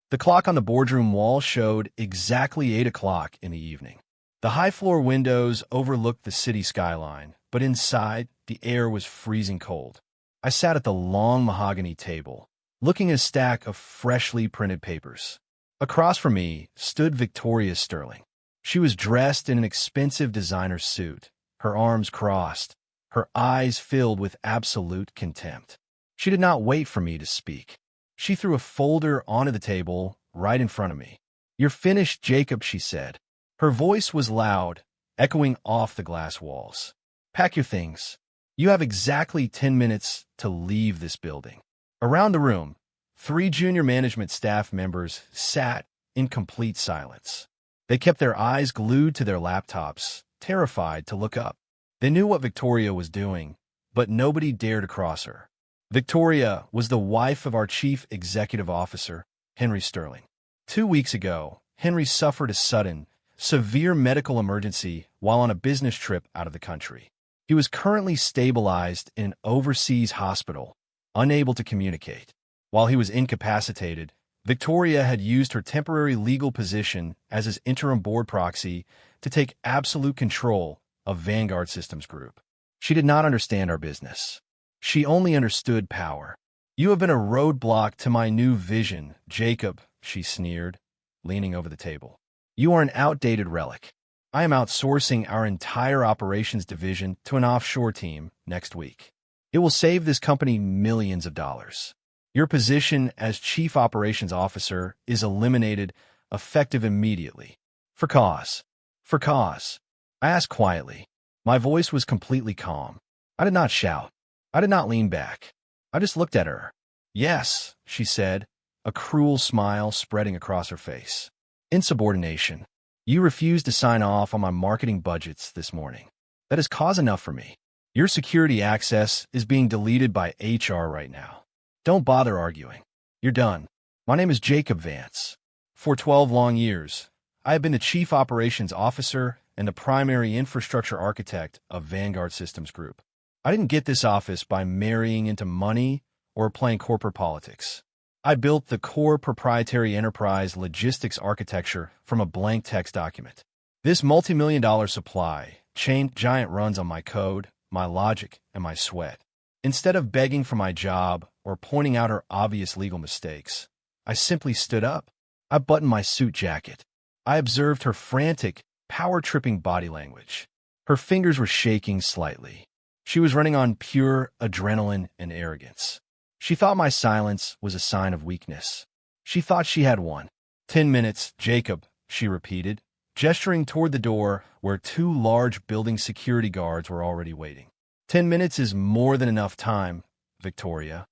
The clock on the boardroom wall showed exactly 8 o'clock in the evening. The high-floor windows overlooked the city skyline, but inside, the air was freezing cold. I sat at the long mahogany table, looking at a stack of freshly printed papers. Across from me stood Victoria Sterling. She was dressed in an expensive designer suit, her arms crossed, her eyes filled with absolute contempt. She did not wait for me to speak. She threw a folder onto the table right in front of me. "You're finished, Jacob," she said. Her voice was loud, echoing off the glass walls. "Pack your things. You have exactly 10 minutes to leave this building." Around the room, 3 junior management staff members sat in complete silence. They kept their eyes glued to their laptops, terrified to look up. They knew what Victoria was doing, but nobody dared to cross her. Victoria was the wife of our chief executive officer, Henry Sterling. 2 weeks ago, Henry suffered a sudden, severe medical emergency while on a business trip out of the country. He was currently stabilized in an overseas hospital, unable to communicate. While he was incapacitated, Victoria had used her temporary legal position as his interim board proxy to take absolute control of Vanguard Systems Group. She did not understand our business. She only understood power. "You have been a roadblock to my new vision, Jacob," she sneered, leaning over the table. "You are an outdated relic. I am outsourcing our entire operations division to an offshore team next week. It will save this company millions of dollars. Your position as Chief Operations Officer is eliminated, effective immediately. For cause. For cause." I asked quietly. My voice was completely calm. I did not shout. I did not lean back. I just looked at her. "Yes," she said, a cruel smile spreading across her face. "Insubordination. You refused to sign off on my marketing budgets this morning. That is cause enough for me. Your security access is being deleted by HR right now. Don't bother arguing. You're done. My name is Jacob Vance. For 12 long years, I have been the Chief Operations Officer and the primary infrastructure architect of Vanguard Systems Group. I didn't get this office by marrying into money or playing corporate politics. I built the core proprietary enterprise logistics architecture from a blank text document. This multi-million-dollar supply chain giant runs on my code, my logic, and my sweat. Instead of begging for my job or pointing out her obvious legal mistakes, I simply stood up. I buttoned my suit jacket. I observed her frantic, power-tripping body language. Her fingers were shaking slightly. She was running on pure adrenaline and arrogance. She thought my silence was a sign of weakness. She thought she had won. 10 minutes, Jacob," she repeated, gesturing toward the door where 2 large building security guards were already waiting. "10 minutes is more than enough time, Victoria,"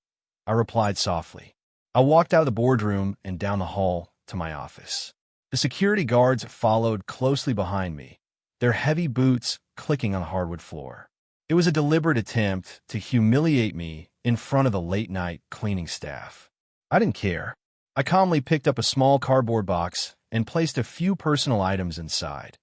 I replied softly. I walked out of the boardroom and down the hall to my office. The security guards followed closely behind me, their heavy boots clicking on the hardwood floor. It was a deliberate attempt to humiliate me in front of the late-night cleaning staff. I didn't care. I calmly picked up a small cardboard box and placed a few personal items inside: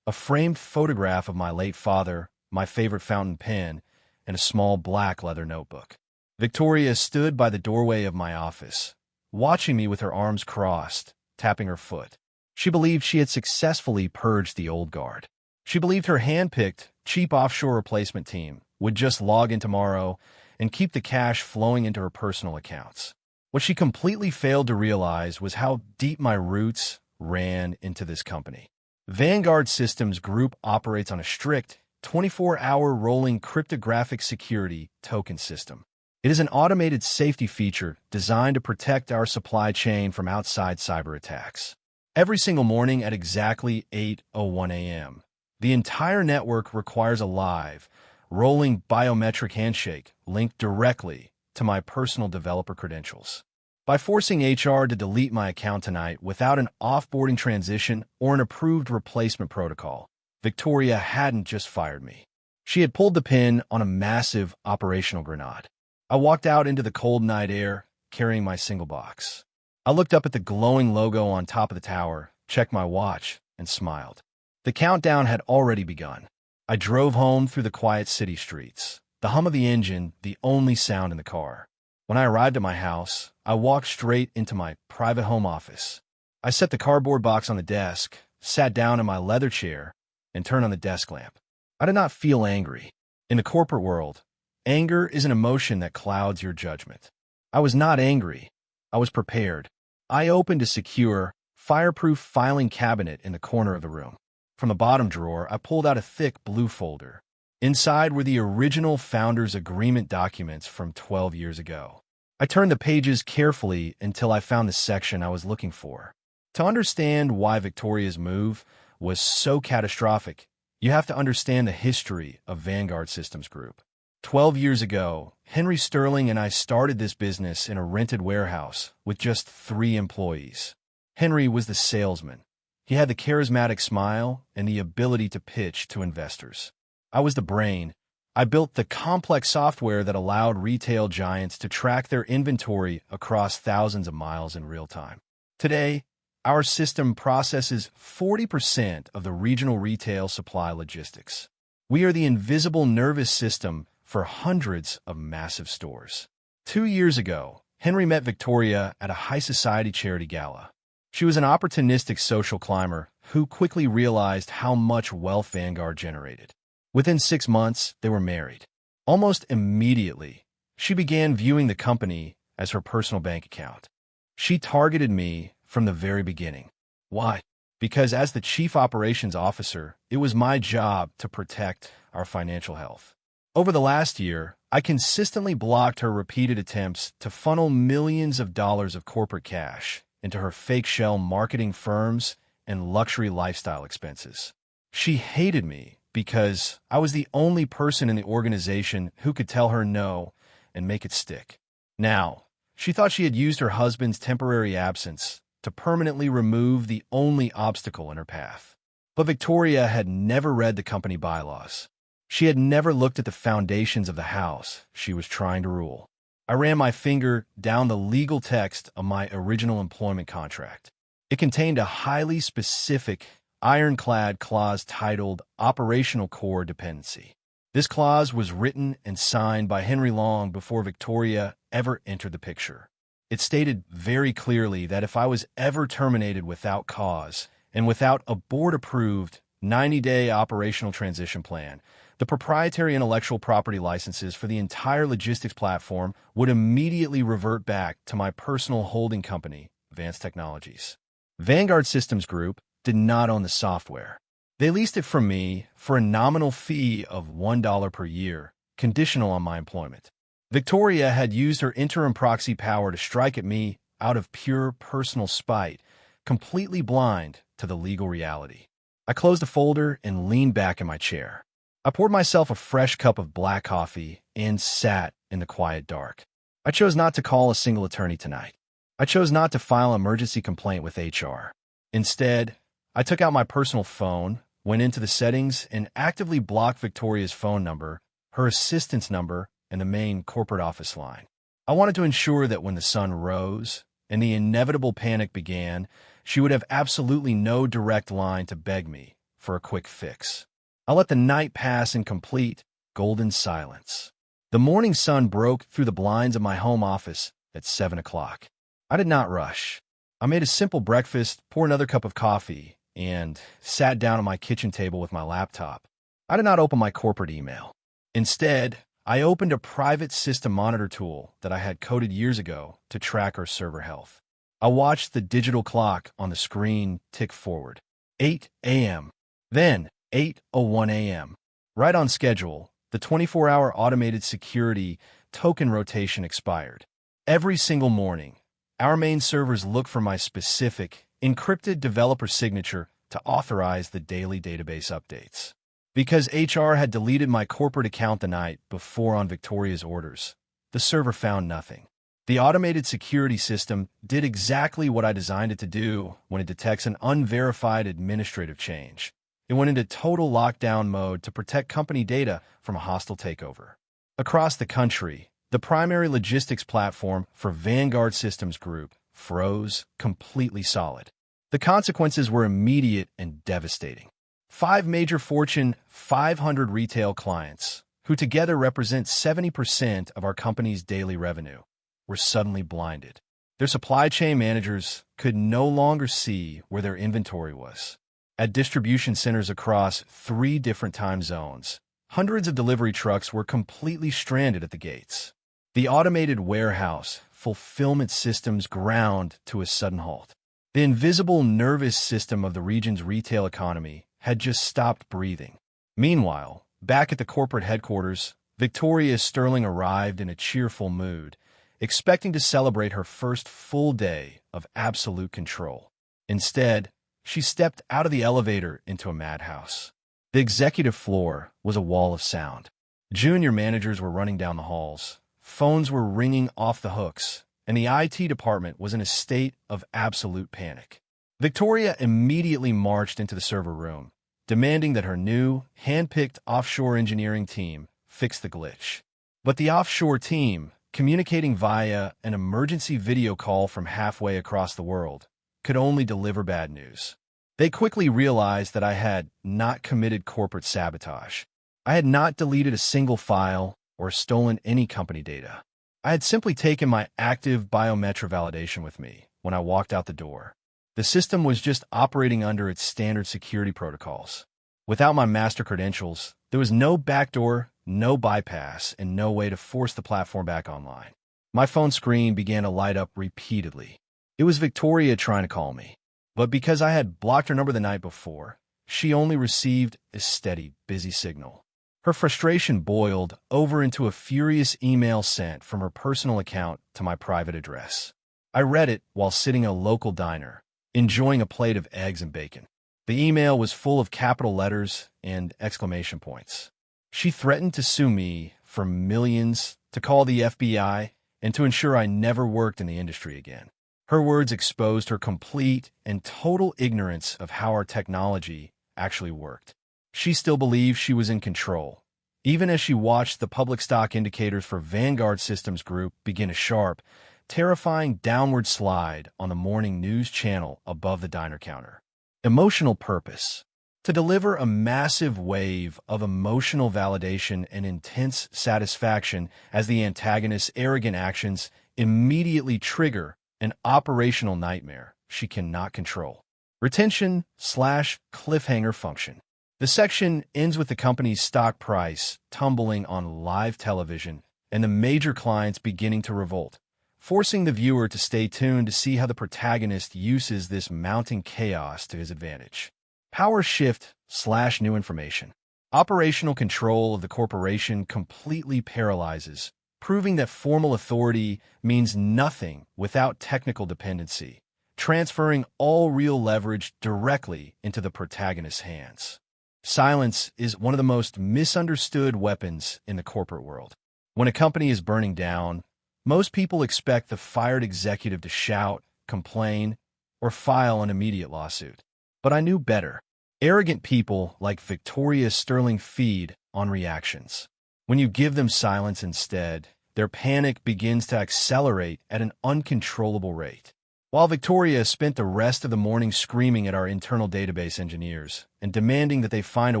a framed photograph of my late father, my favorite fountain pen, and a small black leather notebook. Victoria stood by the doorway of my office, watching me with her arms crossed, tapping her foot. She believed she had successfully purged the old guard. She believed her hand-picked, cheap offshore replacement team would just log in tomorrow and keep the cash flowing into her personal accounts. What she completely failed to realize was how deep my roots ran into this company. Vanguard Systems Group operates on a strict, 24-hour rolling cryptographic security token system. It is an automated safety feature designed to protect our supply chain from outside cyber attacks. Every single morning at exactly 8:01 a.m., the entire network requires a live, rolling biometric handshake linked directly to my personal developer credentials. By forcing HR to delete my account tonight without an offboarding transition or an approved replacement protocol, Victoria hadn't just fired me. She had pulled the pin on a massive operational grenade. I walked out into the cold night air, carrying my single box. I looked up at the glowing logo on top of the tower, checked my watch, and smiled. The countdown had already begun. I drove home through the quiet city streets, the hum of the engine the only sound in the car. When I arrived at my house, I walked straight into my private home office. I set the cardboard box on the desk, sat down in my leather chair, and turned on the desk lamp. I did not feel angry. In the corporate world, anger is an emotion that clouds your judgment. I was not angry. I was prepared. I opened a secure, fireproof filing cabinet in the corner of the room. From the bottom drawer, I pulled out a thick blue folder. Inside were the original Founders Agreement documents from 12 years ago. I turned the pages carefully until I found the section I was looking for. To understand why Victoria's move was so catastrophic, you have to understand the history of Vanguard Systems Group. 12 years ago, Henry Sterling and I started this business in a rented warehouse with just 3 employees. Henry was the salesman. He had the charismatic smile and the ability to pitch to investors. I was the brain. I built the complex software that allowed retail giants to track their inventory across thousands of miles in real time. Today, our system processes 40% of the regional retail supply logistics. We are the invisible nervous system for hundreds of massive stores. 2 years ago, Henry met Victoria at a high society charity gala. She was an opportunistic social climber who quickly realized how much wealth Vanguard generated. Within 6 months, they were married. Almost immediately, she began viewing the company as her personal bank account. She targeted me from the very beginning. Why? Because as the chief operations officer, it was my job to protect our financial health. Over the last year, I consistently blocked her repeated attempts to funnel millions of dollars of corporate cash into her fake shell marketing firms and luxury lifestyle expenses. She hated me because I was the only person in the organization who could tell her no and make it stick. Now, she thought she had used her husband's temporary absence to permanently remove the only obstacle in her path. But Victoria had never read the company bylaws. She had never looked at the foundations of the house she was trying to rule. I ran my finger down the legal text of my original employment contract. It contained a highly specific, ironclad clause titled Operational Core Dependency. This clause was written and signed by Henry Long before Victoria ever entered the picture. It stated very clearly that if I was ever terminated without cause and without a board-approved 90-day operational transition plan, the proprietary intellectual property licenses for the entire logistics platform would immediately revert back to my personal holding company, Advanced Technologies. Vanguard Systems Group did not own the software. They leased it from me for a nominal fee of $1 per year, conditional on my employment. Victoria had used her interim proxy power to strike at me out of pure personal spite, completely blind to the legal reality. I closed the folder and leaned back in my chair. I poured myself a fresh cup of black coffee and sat in the quiet dark. I chose not to call a single attorney tonight. I chose not to file an emergency complaint with HR. Instead, I took out my personal phone, went into the settings, and actively blocked Victoria's phone number, her assistant's number, and the main corporate office line. I wanted to ensure that when the sun rose and the inevitable panic began, she would have absolutely no direct line to beg me for a quick fix. I let the night pass in complete, golden silence. The morning sun broke through the blinds of my home office at 7 o'clock. I did not rush. I made a simple breakfast, poured another cup of coffee, and sat down at my kitchen table with my laptop. I did not open my corporate email. Instead, I opened a private system monitor tool that I had coded years ago to track our server health. I watched the digital clock on the screen tick forward. 8 a.m. Then, 8:01 a.m. Right on schedule, the 24-hour automated security token rotation expired. Every single morning, our main servers look for my specific, encrypted developer signature to authorize the daily database updates. Because HR had deleted my corporate account the night before on Victoria's orders, the server found nothing. The automated security system did exactly what I designed it to do when it detects an unverified administrative change. It went into total lockdown mode to protect company data from a hostile takeover. Across the country, the primary logistics platform for Vanguard Systems Group froze completely solid. The consequences were immediate and devastating. 5 major Fortune 500 retail clients, who together represent 70% of our company's daily revenue, were suddenly blinded. Their supply chain managers could no longer see where their inventory was. At distribution centers across 3 different time zones, hundreds of delivery trucks were completely stranded at the gates. The automated warehouse fulfillment systems ground to a sudden halt. The invisible nervous system of the region's retail economy had just stopped breathing. Meanwhile, back at the corporate headquarters, Victoria Sterling arrived in a cheerful mood, expecting to celebrate her first full day of absolute control. Instead, she stepped out of the elevator into a madhouse. The executive floor was a wall of sound. Junior managers were running down the halls. Phones were ringing off the hooks, and the IT department was in a state of absolute panic. Victoria immediately marched into the server room, demanding that her new, hand-picked offshore engineering team fix the glitch. But the offshore team, communicating via an emergency video call from halfway across the world, could only deliver bad news. They quickly realized that I had not committed corporate sabotage. I had not deleted a single file or stolen any company data. I had simply taken my active biometric validation with me when I walked out the door. The system was just operating under its standard security protocols. Without my master credentials, there was no backdoor, no bypass, and no way to force the platform back online. My phone screen began to light up repeatedly. It was Victoria trying to call me. But because I had blocked her number the night before, she only received a steady, busy signal. Her frustration boiled over into a furious email sent from her personal account to my private address. I read it while sitting in a local diner, enjoying a plate of eggs and bacon. The email was full of capital letters and exclamation points. She threatened to sue me for millions, to call the FBI, and to ensure I never worked in the industry again. Her words exposed her complete and total ignorance of how our technology actually worked. She still believed she was in control, even as she watched the public stock indicators for Vanguard Systems Group begin a sharp, terrifying downward slide on the morning news channel above the diner counter. Emotional purpose. To deliver a massive wave of emotional validation and intense satisfaction as the antagonist's arrogant actions immediately trigger an operational nightmare she cannot control. Retention/cliffhanger function. The section ends with the company's stock price tumbling on live television and the major clients beginning to revolt, forcing the viewer to stay tuned to see how the protagonist uses this mounting chaos to his advantage. Power shift/new information. Operational control of the corporation completely paralyzes, proving that formal authority means nothing without technical dependency, transferring all real leverage directly into the protagonist's hands. Silence is one of the most misunderstood weapons in the corporate world. When a company is burning down, most people expect the fired executive to shout, complain, or file an immediate lawsuit. But I knew better. Arrogant people like Victoria Sterling feed on reactions. When you give them silence instead, their panic begins to accelerate at an uncontrollable rate. While Victoria spent the rest of the morning screaming at our internal database engineers and demanding that they find a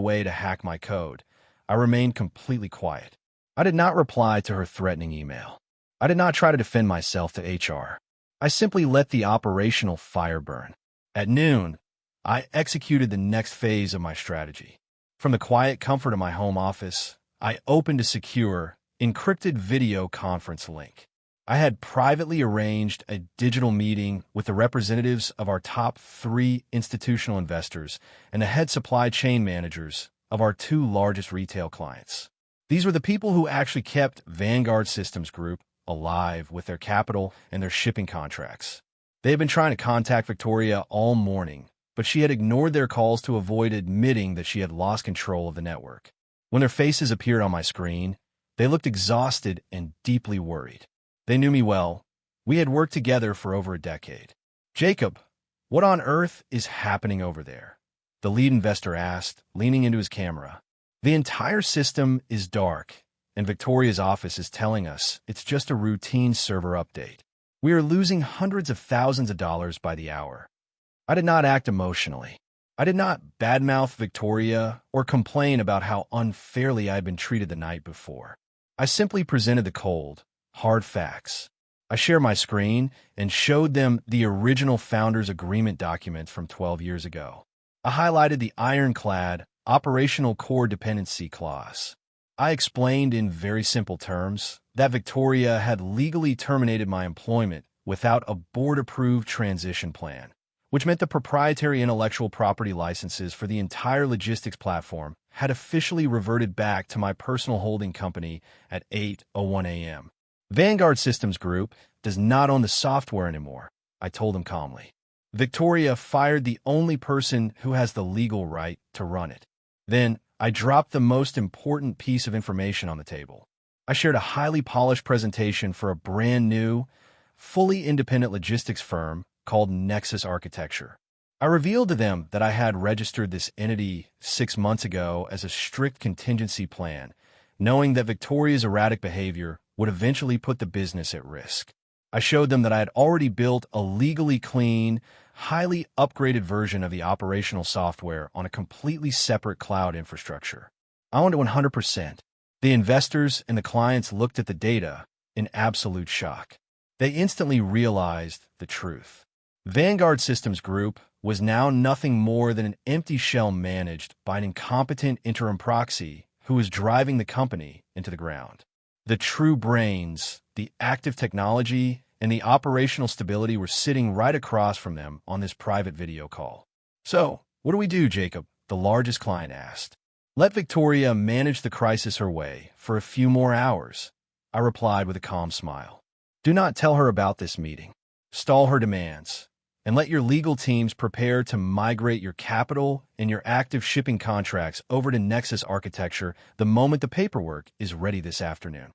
way to hack my code, I remained completely quiet. I did not reply to her threatening email. I did not try to defend myself to HR. I simply let the operational fire burn. At noon, I executed the next phase of my strategy. From the quiet comfort of my home office, I opened a secure, encrypted video conference link. I had privately arranged a digital meeting with the representatives of our top 3 institutional investors and the head supply chain managers of our 2 largest retail clients. These were the people who actually kept Vanguard Systems Group alive with their capital and their shipping contracts. They had been trying to contact Victoria all morning, but she had ignored their calls to avoid admitting that she had lost control of the network. When their faces appeared on my screen, they looked exhausted and deeply worried. They knew me well. We had worked together for over a decade. "Jacob, what on earth is happening over there?" the lead investor asked, leaning into his camera. "The entire system is dark, and Victoria's office is telling us it's just a routine server update. We are losing hundreds of thousands of dollars by the hour." I did not act emotionally. I did not badmouth Victoria or complain about how unfairly I had been treated the night before. I simply presented the cold, hard facts. I shared my screen and showed them the original founders' agreement documents from 12 years ago. I highlighted the ironclad operational core dependency clause. I explained in very simple terms that Victoria had legally terminated my employment without a board-approved transition plan, which meant the proprietary intellectual property licenses for the entire logistics platform had officially reverted back to my personal holding company at 8:01 a.m. Vanguard Systems Group does not own the software anymore, I told him calmly. Victoria fired the only person who has the legal right to run it. Then I dropped the most important piece of information on the table. I shared a highly polished presentation for a brand new, fully independent logistics firm called Nexus Architecture. I revealed to them that I had registered this entity 6 months ago as a strict contingency plan, knowing that Victoria's erratic behavior would eventually put the business at risk. I showed them that I had already built a legally clean, highly upgraded version of the operational software on a completely separate cloud infrastructure. I owned it 100%. The investors and the clients looked at the data in absolute shock. They instantly realized the truth. Vanguard Systems Group was now nothing more than an empty shell managed by an incompetent interim proxy who was driving the company into the ground. The true brains, the active technology, and the operational stability were sitting right across from them on this private video call. "So, what do we do, Jacob?" the largest client asked. "Let Victoria manage the crisis her way for a few more hours," I replied with a calm smile. "Do not tell her about this meeting. Stall her demands, and let your legal teams prepare to migrate your capital and your active shipping contracts over to Nexus Architecture the moment the paperwork is ready this afternoon."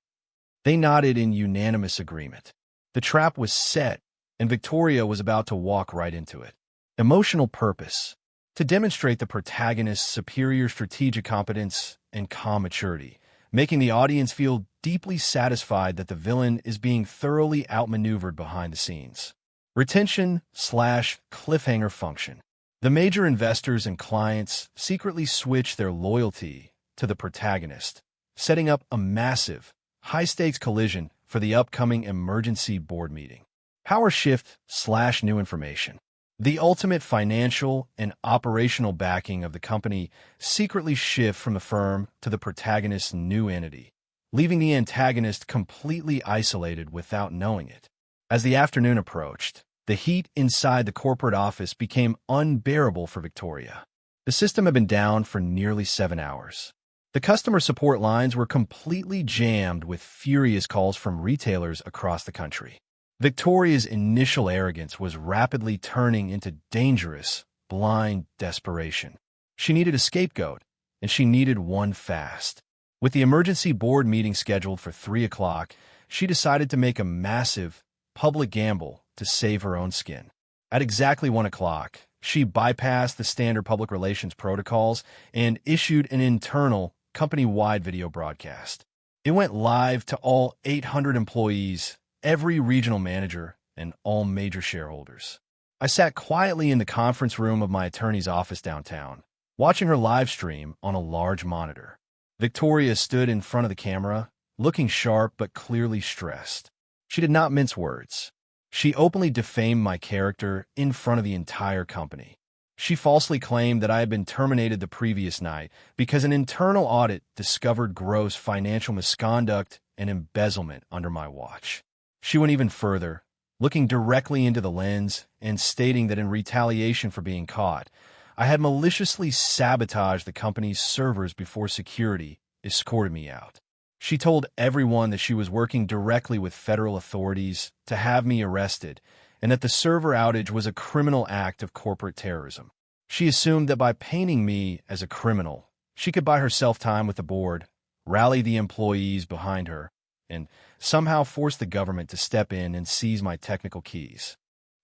They nodded in unanimous agreement. The trap was set, and Victoria was about to walk right into it. Emotional purpose. To demonstrate the protagonist's superior strategic competence and calm maturity, making the audience feel deeply satisfied that the villain is being thoroughly outmaneuvered behind the scenes. Retention/cliffhanger function. The major investors and clients secretly switch their loyalty to the protagonist, setting up a massive, high-stakes collision for the upcoming emergency board meeting. Power shift/new information. The ultimate financial and operational backing of the company secretly shift from the firm to the protagonist's new entity, leaving the antagonist completely isolated without knowing it. As the afternoon approached, the heat inside the corporate office became unbearable for Victoria. The system had been down for nearly 7 hours. The customer support lines were completely jammed with furious calls from retailers across the country. Victoria's initial arrogance was rapidly turning into dangerous, blind desperation. She needed a scapegoat, and she needed one fast. With the emergency board meeting scheduled for 3 o'clock, she decided to make a massive, public gamble to save her own skin. At exactly 1 o'clock, she bypassed the standard public relations protocols and issued an internal, company-wide video broadcast. It went live to all 800 employees, every regional manager, and all major shareholders. I sat quietly in the conference room of my attorney's office downtown, watching her live stream on a large monitor. Victoria stood in front of the camera, looking sharp but clearly stressed. She did not mince words. She openly defamed my character in front of the entire company. She falsely claimed that I had been terminated the previous night because an internal audit discovered gross financial misconduct and embezzlement under my watch. She went even further, looking directly into the lens and stating that in retaliation for being caught, I had maliciously sabotaged the company's servers before security escorted me out. She told everyone that she was working directly with federal authorities to have me arrested and that the server outage was a criminal act of corporate terrorism. She assumed that by painting me as a criminal, she could buy herself time with the board, rally the employees behind her, and somehow force the government to step in and seize my technical keys.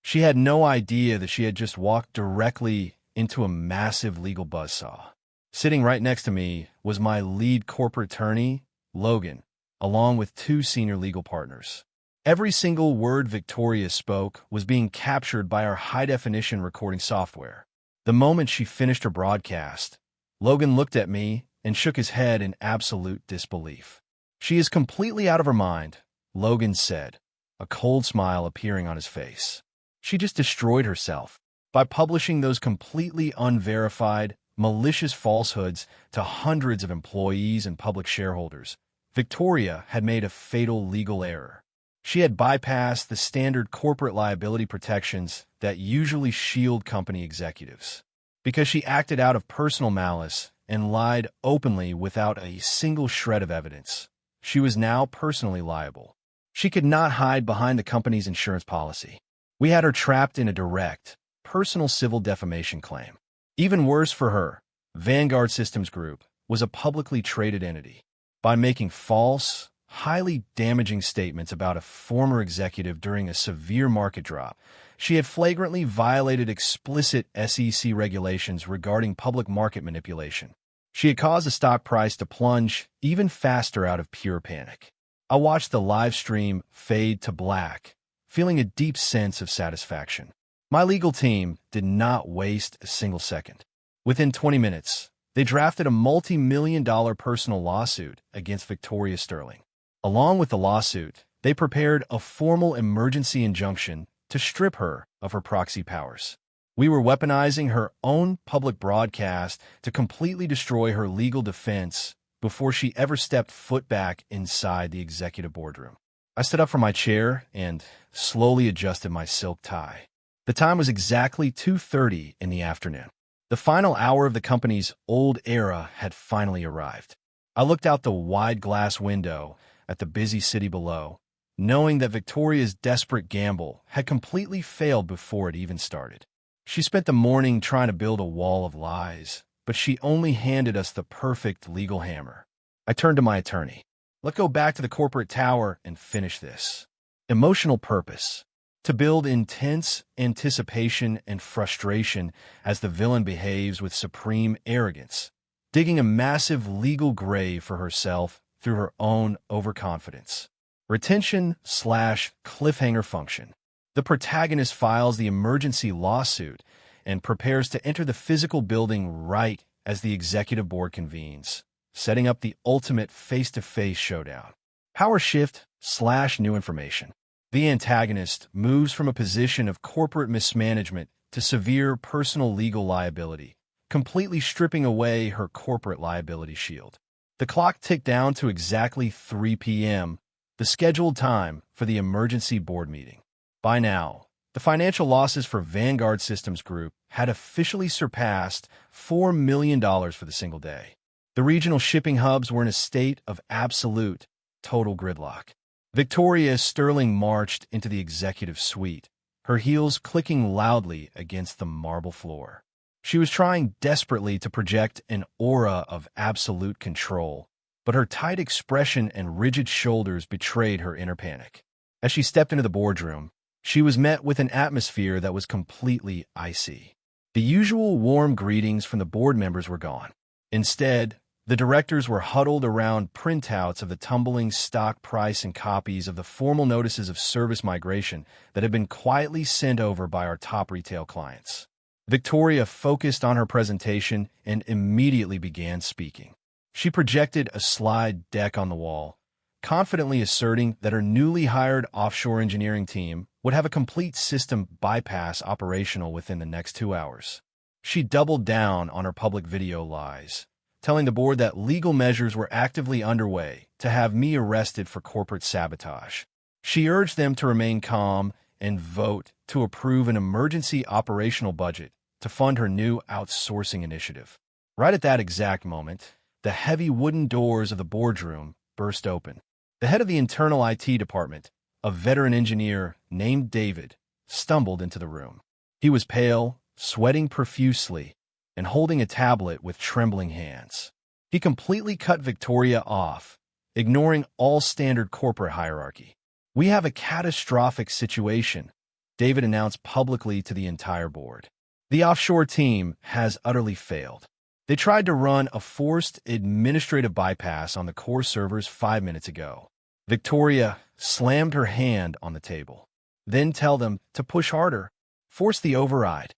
She had no idea that she had just walked directly into a massive legal buzzsaw. Sitting right next to me was my lead corporate attorney, Logan, along with 2 senior legal partners. Every single word Victoria spoke was being captured by our high-definition recording software. The moment she finished her broadcast, Logan looked at me and shook his head in absolute disbelief. "She is completely out of her mind," Logan said. a cold smile appearing on his face. She just destroyed herself by publishing those completely unverified, malicious falsehoods to hundreds of employees and public shareholders. Victoria had made a fatal legal error. She had bypassed the standard corporate liability protections that usually shield company executives. Because she acted out of personal malice and lied openly without a single shred of evidence, she was now personally liable. She could not hide behind the company's insurance policy. We had her trapped in a direct, personal civil defamation claim. Even worse for her, Vanguard Systems Group was a publicly traded entity. By making false, highly damaging statements about a former executive during a severe market drop, she had flagrantly violated explicit SEC regulations regarding public market manipulation. She had caused the stock price to plunge even faster out of pure panic. I watched the live stream fade to black, feeling a deep sense of satisfaction. My legal team did not waste a single second. Within 20 minutes, they drafted a multi-million-dollar personal lawsuit against Victoria Sterling. Along with the lawsuit, they prepared a formal emergency injunction to strip her of her proxy powers. We were weaponizing her own public broadcast to completely destroy her legal defense before she ever stepped foot back inside the executive boardroom. I stood up from my chair and slowly adjusted my silk tie. The time was exactly 2:30 in the afternoon. The final hour of the company's old era had finally arrived. I looked out the wide glass window at the busy city below, knowing that Victoria's desperate gamble had completely failed before it even started. She spent the morning trying to build a wall of lies, but she only handed us the perfect legal hammer. I turned to my attorney. Let's go back to the corporate tower and finish this. Emotional purpose. To build intense anticipation and frustration as the villain behaves with supreme arrogance, digging a massive legal grave for herself through her own overconfidence. Retention/cliffhanger function. The protagonist files the emergency lawsuit and prepares to enter the physical building right as the executive board convenes, setting up the ultimate face-to-face showdown. Power shift/new information. The antagonist moves from a position of corporate mismanagement to severe personal legal liability, completely stripping away her corporate liability shield. The clock ticked down to exactly 3 p.m., the scheduled time for the emergency board meeting. By now, the financial losses for Vanguard Systems Group had officially surpassed $4 million for the single day. The regional shipping hubs were in a state of absolute, total gridlock. Victoria Sterling marched into the executive suite, her heels clicking loudly against the marble floor. She was trying desperately to project an aura of absolute control, but her tight expression and rigid shoulders betrayed her inner panic. As she stepped into the boardroom, she was met with an atmosphere that was completely icy. The usual warm greetings from the board members were gone. Instead, the directors were huddled around printouts of the tumbling stock price and copies of the formal notices of service migration that had been quietly sent over by our top retail clients. Victoria focused on her presentation and immediately began speaking. She projected a slide deck on the wall, confidently asserting that her newly hired offshore engineering team would have a complete system bypass operational within the next 2 hours. She doubled down on her public video lies, telling the board that legal measures were actively underway to have me arrested for corporate sabotage. She urged them to remain calm and vote to approve an emergency operational budget to fund her new outsourcing initiative. Right at that exact moment, the heavy wooden doors of the boardroom burst open. The head of the internal IT department, a veteran engineer named David, stumbled into the room. He was pale, sweating profusely, and holding a tablet with trembling hands. He completely cut Victoria off, ignoring all standard corporate hierarchy. "We have a catastrophic situation," David announced publicly to the entire board. "The offshore team has utterly failed. They tried to run a forced administrative bypass on the core servers 5 minutes ago." Victoria slammed her hand on the table. "Then tell them to push harder. Force the override."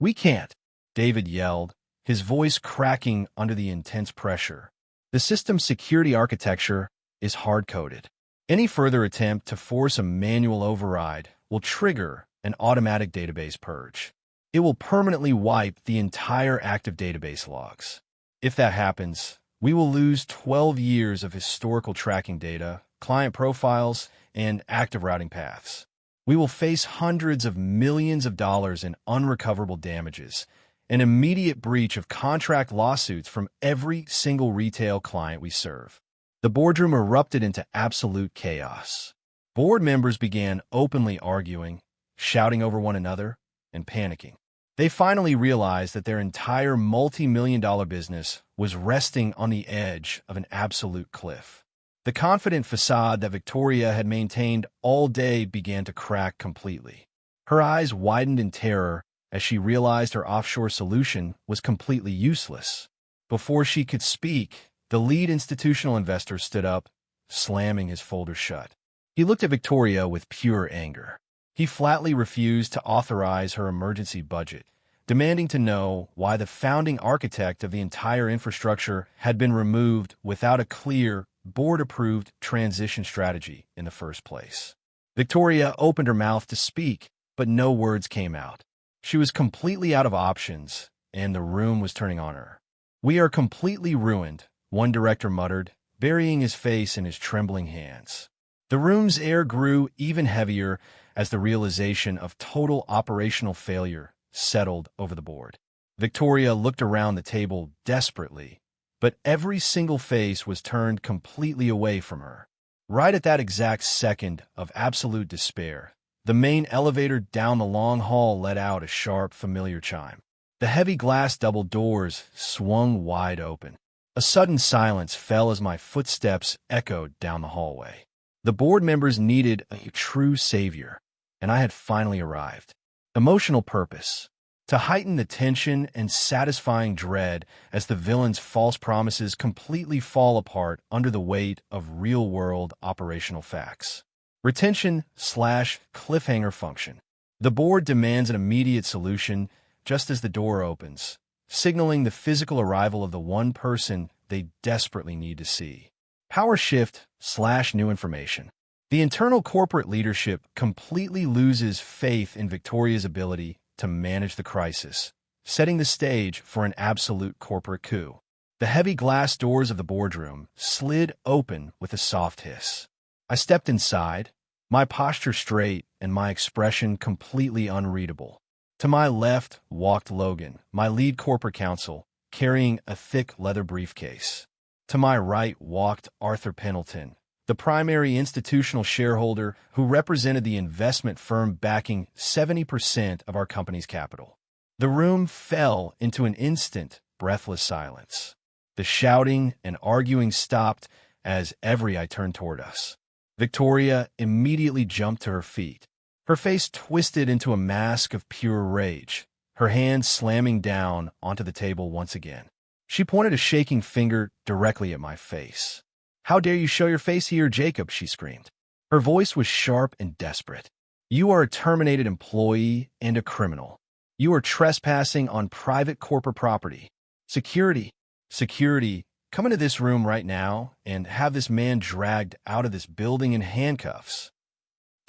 "We can't," David yelled, his voice cracking under the intense pressure. "The system's security architecture is hard-coded. Any further attempt to force a manual override will trigger an automatic database purge. It will permanently wipe the entire active database logs. If that happens, we will lose 12 years of historical tracking data, client profiles, and active routing paths. We will face hundreds of millions of dollars in unrecoverable damages, an immediate breach of contract lawsuits from every single retail client we serve. The boardroom erupted into absolute chaos. Board members began openly arguing, shouting over one another, and panicking. They finally realized that their entire multi-million-dollar business was resting on the edge of an absolute cliff. The confident facade that Victoria had maintained all day began to crack completely. Her eyes widened in terror as she realized her offshore solution was completely useless. Before she could speak, the lead institutional investor stood up, slamming his folder shut. He looked at Victoria with pure anger. He flatly refused to authorize her emergency budget, demanding to know why the founding architect of the entire infrastructure had been removed without a clear, board-approved transition strategy in the first place. Victoria opened her mouth to speak, but no words came out. She was completely out of options, and the room was turning on her. "We are completely ruined," one director muttered, burying his face in his trembling hands. The room's air grew even heavier as the realization of total operational failure settled over the board. Victoria looked around the table desperately, but every single face was turned completely away from her. Right at that exact second of absolute despair, the main elevator down the long hall let out a sharp, familiar chime. The heavy glass double doors swung wide open. A sudden silence fell as my footsteps echoed down the hallway. The board members needed a true savior, and I had finally arrived. Emotional purpose. To heighten the tension and satisfying dread as the villain's false promises completely fall apart under the weight of real-world operational facts. Retention/cliffhanger function. The board demands an immediate solution just as the door opens, signaling the physical arrival of the one person they desperately need to see. Power shift/new information. The internal corporate leadership completely loses faith in Victoria's ability to manage the crisis, setting the stage for an absolute corporate coup. The heavy glass doors of the boardroom slid open with a soft hiss. I stepped inside, my posture straight and my expression completely unreadable. To my left walked Logan, my lead corporate counsel, carrying a thick leather briefcase. To my right walked Arthur Pendleton, the primary institutional shareholder who represented the investment firm backing 70% of our company's capital. The room fell into an instant, breathless silence. The shouting and arguing stopped as every eye turned toward us. Victoria immediately jumped to her feet. Her face twisted into a mask of pure rage, her hands slamming down onto the table once again. She pointed a shaking finger directly at my face. "How dare you show your face here, Jacob?" she screamed. Her voice was sharp and desperate. "You are a terminated employee and a criminal. You are trespassing on private corporate property. Security, security, come into this room right now and have this man dragged out of this building in handcuffs."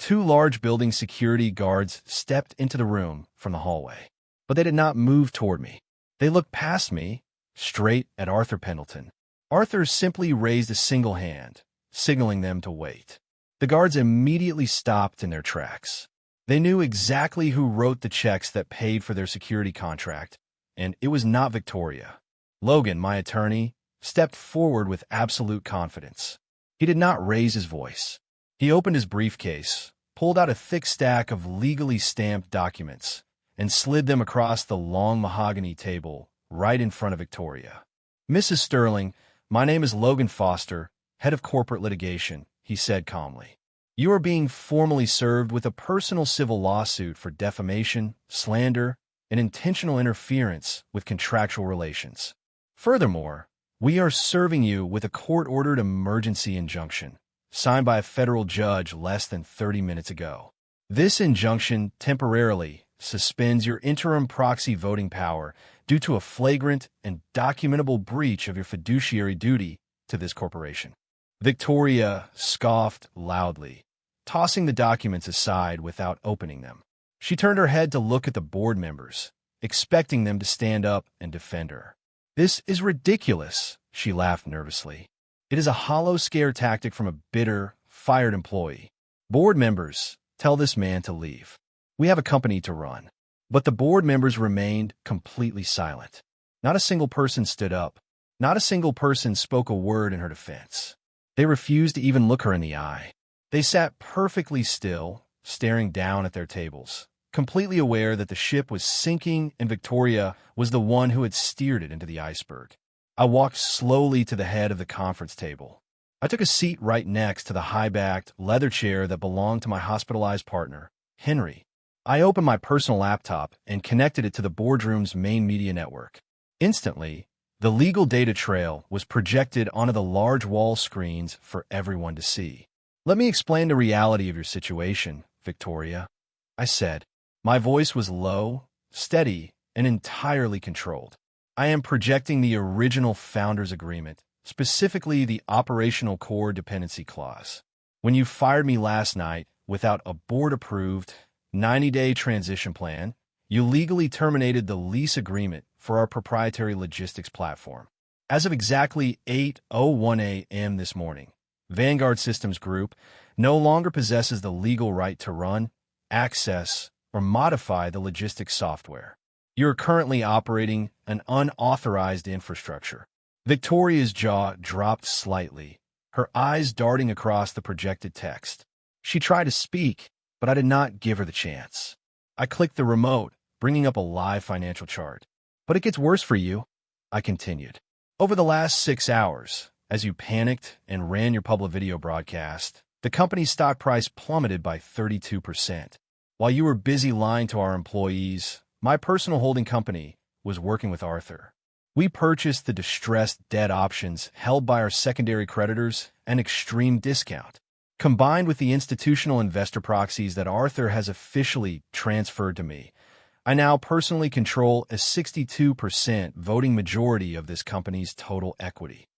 Two large building security guards stepped into the room from the hallway, but they did not move toward me. They looked past me, straight at Arthur Pendleton. Arthur simply raised a single hand, signaling them to wait. The guards immediately stopped in their tracks. They knew exactly who wrote the checks that paid for their security contract, and it was not Victoria. Logan, my attorney, stepped forward with absolute confidence. He did not raise his voice. He opened his briefcase, pulled out a thick stack of legally stamped documents, and slid them across the long mahogany table right in front of Victoria. "Mrs. Sterling, my name is Logan Foster, head of corporate litigation," he said calmly. "You are being formally served with a personal civil lawsuit for defamation, slander, and intentional interference with contractual relations. Furthermore, we are serving you with a court-ordered emergency injunction, signed by a federal judge less than 30 minutes ago. This injunction temporarily suspends your interim proxy voting power due to a flagrant and documentable breach of your fiduciary duty to this corporation." Victoria scoffed loudly, tossing the documents aside without opening them. She turned her head to look at the board members, expecting them to stand up and defend her. "This is ridiculous," she laughed nervously. "It is a hollow scare tactic from a bitter, fired employee. Board members, tell this man to leave. We have a company to run." But the board members remained completely silent. Not a single person stood up. Not a single person spoke a word in her defense. They refused to even look her in the eye. They sat perfectly still, staring down at their tables, completely aware that the ship was sinking and Victoria was the one who had steered it into the iceberg. I walked slowly to the head of the conference table. I took a seat right next to the high-backed leather chair that belonged to my hospitalized partner, Henry. I opened my personal laptop and connected it to the boardroom's main media network. Instantly, the legal data trail was projected onto the large wall screens for everyone to see. "Let me explain the reality of your situation, Victoria," I said. My voice was low, steady, and entirely controlled. "I am projecting the original Founders Agreement, specifically the Operational Core Dependency Clause. When you fired me last night without a board-approved 90-day transition plan, you legally terminated the lease agreement for our proprietary logistics platform. As of exactly 8:01 a.m. this morning, Vanguard Systems Group no longer possesses the legal right to run, access, or modify the logistics software. You are currently operating an unauthorized infrastructure." Victoria's jaw dropped slightly, her eyes darting across the projected text. She tried to speak, but I did not give her the chance. I clicked the remote, bringing up a live financial chart. "But it gets worse for you," I continued. "Over the last 6 hours, as you panicked and ran your public video broadcast, the company's stock price plummeted by 32%. While you were busy lying to our employees, my personal holding company was working with Arthur. We purchased the distressed debt options held by our secondary creditors at an extreme discount. Combined with the institutional investor proxies that Arthur has officially transferred to me, I now personally control a 62% voting majority of this company's total equity."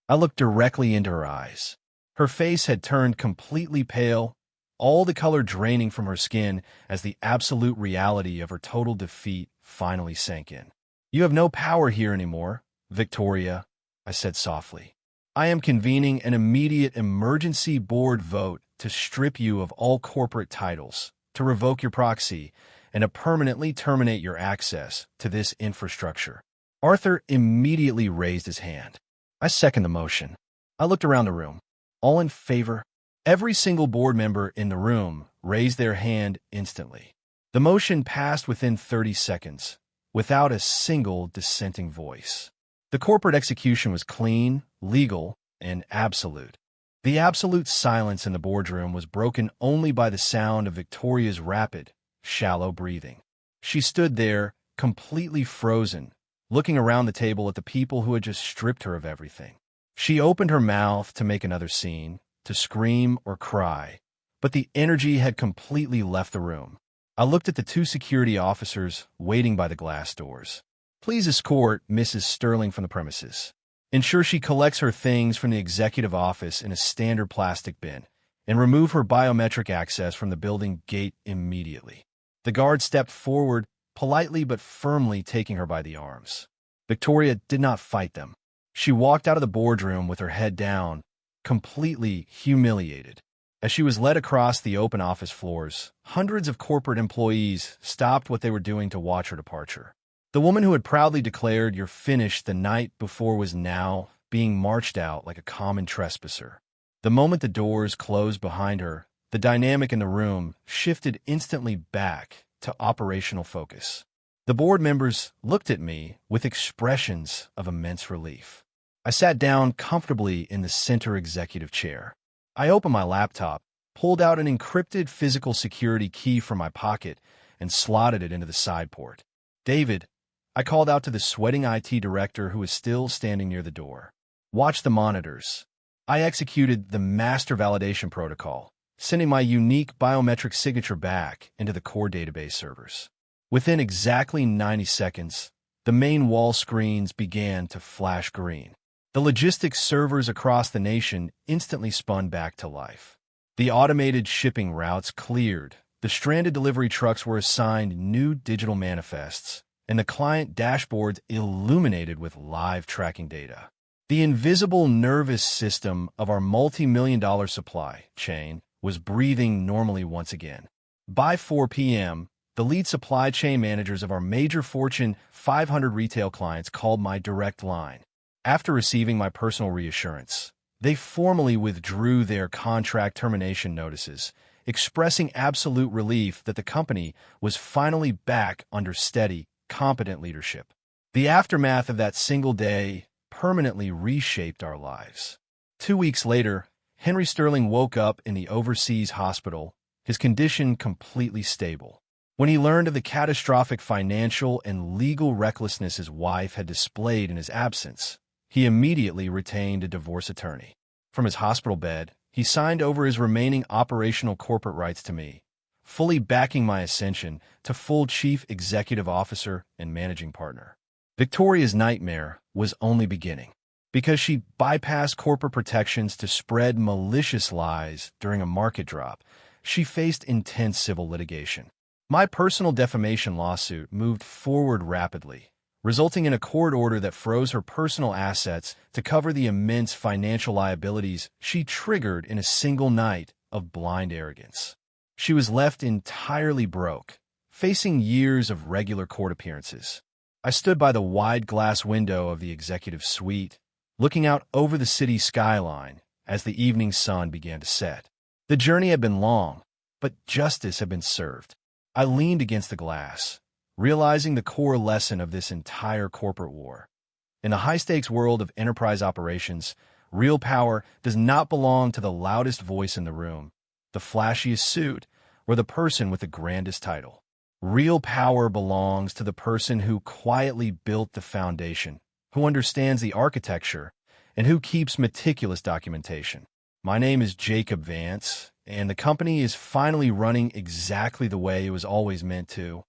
I looked directly into her eyes. Her face had turned completely pale, all the color draining from her skin as the absolute reality of her total defeat finally sank in. "You have no power here anymore, Victoria," I said softly. "I am convening an immediate emergency board vote to strip you of all corporate titles, to revoke your proxy, and to permanently terminate your access to this infrastructure." Arthur immediately raised his hand. I second the motion. I looked around the room. All in favor? Every single board member in the room raised their hand instantly. The motion passed within 30 seconds, without a single dissenting voice. The corporate execution was clean, legal, and absolute. The absolute silence in the boardroom was broken only by the sound of Victoria's rapid, shallow breathing. She stood there, completely frozen, looking around the table at the people who had just stripped her of everything. She opened her mouth to make another scene, to scream or cry, but the energy had completely left the room. I looked at the 2 security officers waiting by the glass doors. "Please escort Mrs. Sterling from the premises. Ensure she collects her things from the executive office in a standard plastic bin, and remove her biometric access from the building gate immediately." The guard stepped forward, politely but firmly taking her by the arms. Victoria did not fight them. She walked out of the boardroom with her head down, completely humiliated. As she was led across the open office floors, hundreds of corporate employees stopped what they were doing to watch her departure. The woman who had proudly declared "you're finished" the night before was now being marched out like a common trespasser. The moment the doors closed behind her, the dynamic in the room shifted instantly back to operational focus. The board members looked at me with expressions of immense relief. I sat down comfortably in the center executive chair. I opened my laptop, pulled out an encrypted physical security key from my pocket, and slotted it into the side port. "David," I called out to the sweating IT director who was still standing near the door. "Watch the monitors." I executed the master validation protocol, sending my unique biometric signature back into the core database servers. Within exactly 90 seconds, the main wall screens began to flash green. The logistics servers across the nation instantly spun back to life. The automated shipping routes cleared, the stranded delivery trucks were assigned new digital manifests, and the client dashboards illuminated with live tracking data. The invisible nervous system of our multi-million-dollar supply chain was breathing normally once again. By 4 p.m., the lead supply chain managers of our major Fortune 500 retail clients called my direct line. After receiving my personal reassurance, they formally withdrew their contract termination notices, expressing absolute relief that the company was finally back under steady, competent leadership. The aftermath of that single day permanently reshaped our lives. 2 weeks later, Henry Sterling woke up in the overseas hospital, his condition completely stable. When he learned of the catastrophic financial and legal recklessness his wife had displayed in his absence, he immediately retained a divorce attorney. From his hospital bed, he signed over his remaining operational corporate rights to me, fully backing my ascension to full chief executive officer and managing partner. Victoria's nightmare was only beginning. Because she bypassed corporate protections to spread malicious lies during a market drop, she faced intense civil litigation. My personal defamation lawsuit moved forward rapidly, resulting in a court order that froze her personal assets to cover the immense financial liabilities she triggered in a single night of blind arrogance. She was left entirely broke, facing years of regular court appearances. I stood by the wide glass window of the executive suite, looking out over the city skyline as the evening sun began to set. The journey had been long, but justice had been served. I leaned against the glass, realizing the core lesson of this entire corporate war. In the high-stakes world of enterprise operations, real power does not belong to the loudest voice in the room, the flashiest suit, or the person with the grandest title. Real power belongs to the person who quietly built the foundation, who understands the architecture, and who keeps meticulous documentation. My name is Jacob Vance, and the company is finally running exactly the way it was always meant to.